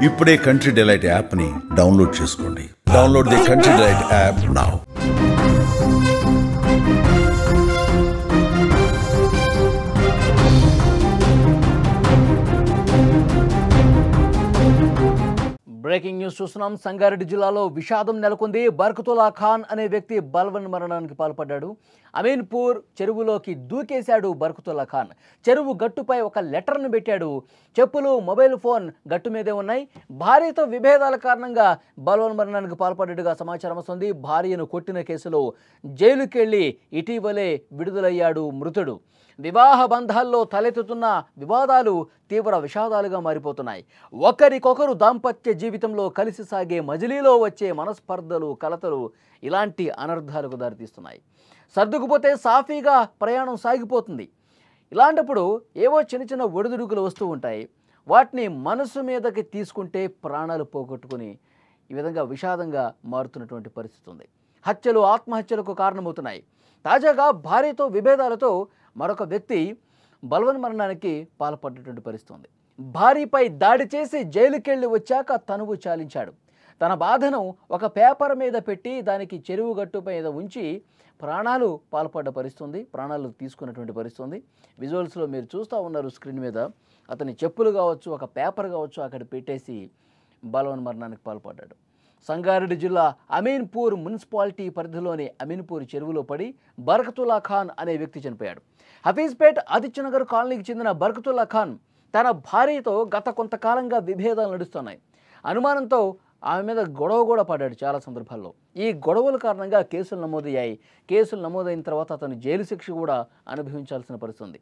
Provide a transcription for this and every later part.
ఇప్పుడే country delight యాప్ని download చేసుకోండి. Download the country delight app now. Breaking news చూస్తున్నాం. సంగారెడ్డి జిల్లాలో విషాదం నెలకొంది. బర్కతుల్లా ఖాన్ అనే వ్యక్తి బలవన్ మరణానికి పాల్పడ్డాడు. అమీన్పూర్ చెరువులోకి దూకేశాడు బర్కతుల్లా ఖాన్. చెరువు గట్టుపై ఒక లెటర్ను పెట్టాడు. చెప్పులు, మొబైల్ ఫోన్ గట్టు మీదే ఉన్నాయి. భార్యతో విభేదాల కారణంగా బలవన్ మరణానికి పాల్పడ్డట్టుగా సమాచారం వస్తుంది. భార్యను కొట్టిన కేసులో జైలుకెళ్లి ఇటీవలే విడుదలయ్యాడు మృతుడు. వివాహ బంధాల్లో తలెత్తుతున్న వివాదాలు తీవ్ర విషాదాలుగా మారిపోతున్నాయి. ఒకరికొకరు దాంపత్య జీవితంలో కలిసి సాగే మజిలీలో వచ్చే మనస్పర్ధలు, కలతలు ఇలాంటి అనర్థాలకు దారితీస్తున్నాయి. సర్దుకుపోతే సాఫీగా ప్రయాణం సాగిపోతుంది. ఇలాంటప్పుడు ఏవో చిన్న చిన్న ఒడిదుడుకులు వస్తూ ఉంటాయి. వాటిని మనసు మీదకి తీసుకుంటే ప్రాణాలు పోగొట్టుకుని ఈ విధంగా విషాదంగా మారుతున్నటువంటి పరిస్థితి ఉంది. హత్యలు, ఆత్మహత్యలకు కారణమవుతున్నాయి. తాజాగా భార్యతో విభేదాలతో మరొక వ్యక్తి బలవన్ మరణానికి పాల్పడ్డటువంటి పరిస్థితి ఉంది. భార్యపై దాడి చేసి జైలుకెళ్ళి వచ్చాక తనువు చాలించాడు. తన బాధను ఒక పేపర్ మీద పెట్టి దానికి చెరువు గట్టు మీద ఉంచి ప్రాణాలు పాల్పడ్డ పరిస్థితి, ప్రాణాలు తీసుకున్నటువంటి పరిస్థితి. విజువల్స్లో మీరు చూస్తూ ఉన్నారు స్క్రీన్ మీద. అతని చెప్పులు కావచ్చు, ఒక పేపర్ కావచ్చు అక్కడ పెట్టేసి బలవన్ మరణానికి పాల్పడ్డాడు. సంగారెడ్డి జిల్లా అమీన్పూర్ మున్సిపాలిటీ పరిధిలోని అమీన్పూర్ చెరువులో పడి బర్కతుల్లా ఖాన్ అనే వ్యక్తి చనిపోయాడు. హఫీజ్పేట్ ఆదిత్యనగర్ కాలనీకి చెందిన బర్కతుల్లా ఖాన్ తన భార్యతో గత కొంతకాలంగా విభేదాలు నడుస్తున్నాయి. అనుమానంతో ఆమె మీద గొడవ కూడా పడ్డాడు చాలా సందర్భాల్లో. ఈ గొడవల కారణంగా కేసులు నమోదయ్యాయి. కేసులు నమోదైన తర్వాత అతను జైలు శిక్ష కూడా అనుభవించాల్సిన పరిస్థితి.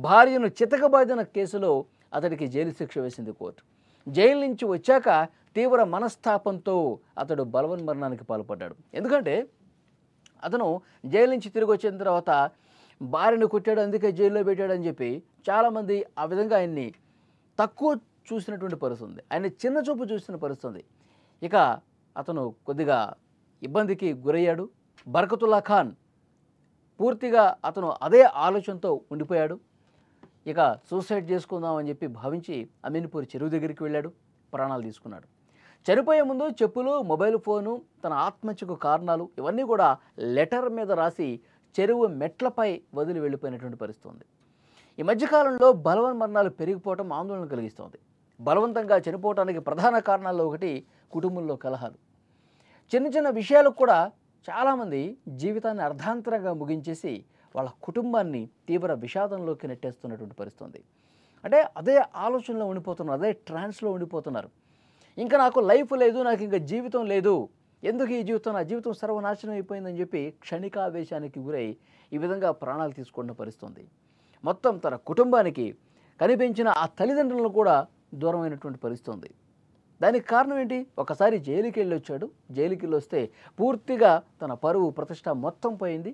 భార్యను చితకబాదిన కేసులో అతడికి జైలు శిక్ష వేసింది కోర్టు. జైలు నుంచి వచ్చాక తీవ్ర మనస్తాపంతో అతడు బలవన్ మరణానికి పాల్పడ్డాడు. ఎందుకంటే అతను జైలు నుంచి తిరిగి వచ్చిన తర్వాత భార్యను కొట్టాడు, అందుకే జైల్లో పెట్టాడని చెప్పి చాలామంది ఆ విధంగా ఆయన్ని తక్కువ చూసినటువంటి పరిస్థితి ఉంది. ఆయన చిన్న చూపు చూసిన పరిస్థితి. ఇక అతను కొద్దిగా ఇబ్బందికి గురయ్యాడు. బర్కతుల్లా ఖాన్ పూర్తిగా అతను అదే ఆలోచనతో ఉండిపోయాడు. ఇక సూసైడ్ చేసుకుందామని చెప్పి భావించి అమీన్పూర్ చెరువు దగ్గరికి వెళ్ళాడు, ప్రాణాలు తీసుకున్నాడు. చనిపోయే ముందు చెప్పులు, మొబైల్ ఫోను, తన ఆత్మహత్యకు కారణాలు ఇవన్నీ కూడా లెటర్ మీద రాసి చెరువు మెట్లపై వదిలి వెళ్ళిపోయినటువంటి పరిస్థితి ఉంది. ఈ మధ్యకాలంలో బలవన్ మరణాలు పెరిగిపోవటం ఆందోళన కలిగిస్తోంది. బలవంతంగా చనిపోవటానికి ప్రధాన కారణాల్లో ఒకటి కుటుంబంలో కలహాలు. చిన్న చిన్న విషయాలకు కూడా చాలామంది జీవితాన్ని అర్ధాంతరంగా ముగించేసి వాళ్ళ కుటుంబాన్ని తీవ్ర విషాదంలోకి నెట్టేస్తున్నటువంటి పరిస్థితి. అంటే అదే ఆలోచనలో ఉండిపోతున్నారు, అదే ట్రాన్స్లో ఉండిపోతున్నారు. ఇంకా నాకు లైఫ్ లేదు, నాకు ఇంకా జీవితం లేదు, ఎందుకు ఈ జీవితం, నా జీవితం సర్వనాశనం అయిపోయిందని చెప్పి క్షణికావేశానికి గురై ఈ విధంగా ప్రాణాలు తీసుకున్న పరిస్థితి. మొత్తం తన కుటుంబానికి కనిపించిన ఆ తల్లిదండ్రులను కూడా దూరమైనటువంటి పరిస్థితి. దానికి కారణం ఏంటి? ఒకసారి జైలుకి వెళ్ళి వచ్చాడు. జైలుకి వెళ్ళి వస్తే పూర్తిగా తన పరువు, ప్రతిష్ట మొత్తం పోయింది.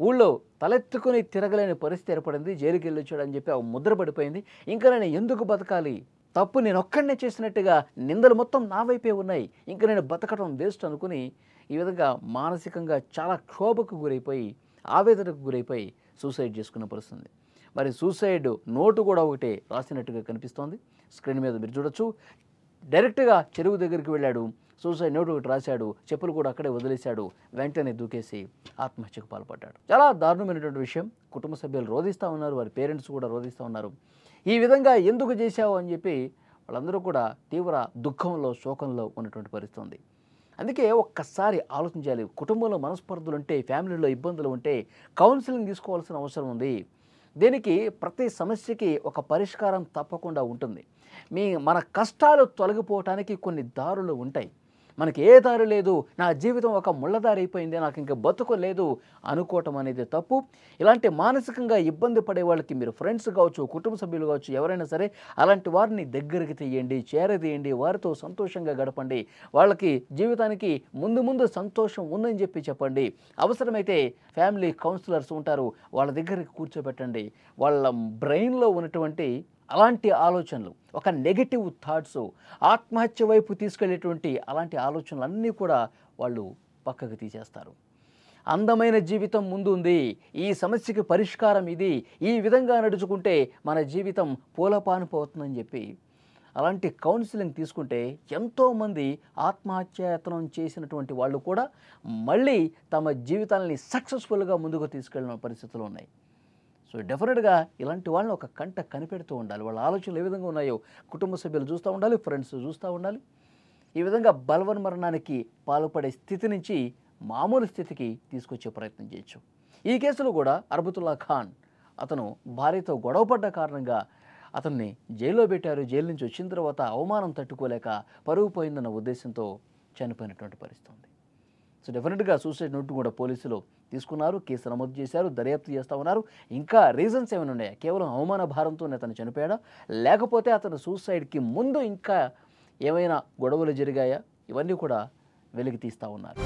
ఊళ్ళో తలెత్తుకుని తిరగలేని పరిస్థితి ఏర్పడింది. జైలుకి వెళ్ళి వచ్చాడని చెప్పి ఆ ముద్ర పడిపోయింది. ఇంకా నేను ఎందుకు బతకాలి, తప్పు నేను ఒక్కడనే చేసినట్టుగా నిందలు మొత్తం నా వైపే ఉన్నాయి, ఇంకా నేను బతకడం వేస్ట్ అనుకుని ఈ విధంగా మానసికంగా చాలా క్షోభకు గురైపోయి, ఆవేదనకు గురైపోయి సూసైడ్ చేసుకున్న పరిస్థితి. మరి సూసైడ్ నోటు కూడా ఒకటే రాసినట్టుగా కనిపిస్తోంది. స్క్రీన్ మీద మీరు చూడొచ్చు. డైరెక్ట్గా చెరువు దగ్గరికి వెళ్ళాడు, సూసైడ్ నోటు ఒకటి రాశాడు, చెప్పులు కూడా అక్కడే వదిలేశాడు, వెంటనే దూకేసి ఆత్మహత్యకు పాల్పడ్డాడు. చాలా దారుణమైనటువంటి విషయం. కుటుంబ సభ్యులు రోధిస్తూ ఉన్నారు, వారి పేరెంట్స్ కూడా రోధిస్తూ ఉన్నారు. ఈ విధంగా ఎందుకు చేశావు అని చెప్పి వాళ్ళందరూ కూడా తీవ్ర దుఃఖంలో, శోకంలో ఉన్నటువంటి పరిస్థితి ఉంది. అందుకే ఒక్కసారి ఆలోచించాలి. కుటుంబంలో మనస్పర్ధలు ఉంటే, ఫ్యామిలీలో ఇబ్బందులు ఉంటే కౌన్సిలింగ్ తీసుకోవాల్సిన అవసరం ఉంది. దీనికి ప్రతి సమస్యకి ఒక పరిష్కారం తప్పకుండా ఉంటుంది. మన కష్టాలు తొలగిపోవటానికి కొన్ని దారులు ఉంటాయి. మనకి ఏ దారి లేదు, నా జీవితం ఒక ముళ్ళదారి అయిపోయింది, నాకు ఇంకా బతుకు లేదు అనుకోవటం అనేది తప్పు. ఇలాంటి మానసికంగా ఇబ్బంది పడే వాళ్ళకి మీరు ఫ్రెండ్స్ కావచ్చు, కుటుంబ సభ్యులు కావచ్చు, ఎవరైనా సరే అలాంటి వారిని దగ్గరికి తీయండి, చేరదీయండి, వారితో సంతోషంగా గడపండి. వాళ్ళకి జీవితానికి ముందు సంతోషం ఉందని చెప్పండి. అవసరమైతే ఫ్యామిలీ కౌన్సిలర్స్ ఉంటారు, వాళ్ళ దగ్గరికి కూర్చోబెట్టండి. వాళ్ళ బ్రెయిన్లో ఉన్నటువంటి అలాంటి ఆలోచనలు, ఒక నెగటివ్ థాట్స్, ఆత్మహత్య వైపు తీసుకెళ్లేటువంటి అలాంటి ఆలోచనలన్నీ కూడా వాళ్ళు పక్కకు తీసేస్తారు. అందమైన జీవితం ముందు ఉంది, ఈ సమస్యకి పరిష్కారం ఇది, ఈ విధంగా నడుచుకుంటే మన జీవితం పూలపానుపోతుందని చెప్పి అలాంటి కౌన్సిలింగ్ తీసుకుంటే ఎంతోమంది ఆత్మహత్యాయత్నం చేసినటువంటి వాళ్ళు కూడా మళ్ళీ తమ జీవితాలని సక్సెస్ఫుల్గా ముందుకు తీసుకెళ్ళిన పరిస్థితులు ఉన్నాయి. సో డెఫినెట్గా ఇలాంటి వాళ్ళని ఒక కంట కనిపెడుతూ ఉండాలి. వాళ్ళ ఆలోచనలు ఏ విధంగా ఉన్నాయో కుటుంబ సభ్యులు చూస్తూ ఉండాలి, ఫ్రెండ్స్ చూస్తూ ఉండాలి. ఈ విధంగా బలవన్మరణానికి పాల్పడే స్థితి నుంచి మామూలు స్థితికి తీసుకొచ్చే ప్రయత్నం చేయొచ్చు. ఈ కేసులో కూడా అర్బతుల్లా ఖాన్ అతను భార్యతో గొడవపడ్డ కారణంగా అతన్ని జైల్లో పెట్టారు. జైలు నుంచి వచ్చిన తర్వాత అవమానం తట్టుకోలేక పరుగు పోయిందన్న ఉద్దేశంతో చనిపోయినటువంటి పరిస్థితి ఉంది. సో డెఫినెట్గా సూసైడ్ నోట్ కూడా పోలీసులు తీసుకున్నారు, కేసు నమోదు చేశారు, దర్యాప్తు చేస్తూ ఉన్నారు. ఇంకా రీజన్స్ ఏమైనా ఉన్నాయా? కేవలం అవమాన భారంతోనే అతను చనిపోయాడా, లేకపోతే అతను సూసైడ్కి ముందు ఇంకా ఏమైనా గొడవలు జరిగాయా? ఇవన్నీ కూడా వెలికి తీస్తూ ఉన్నారు.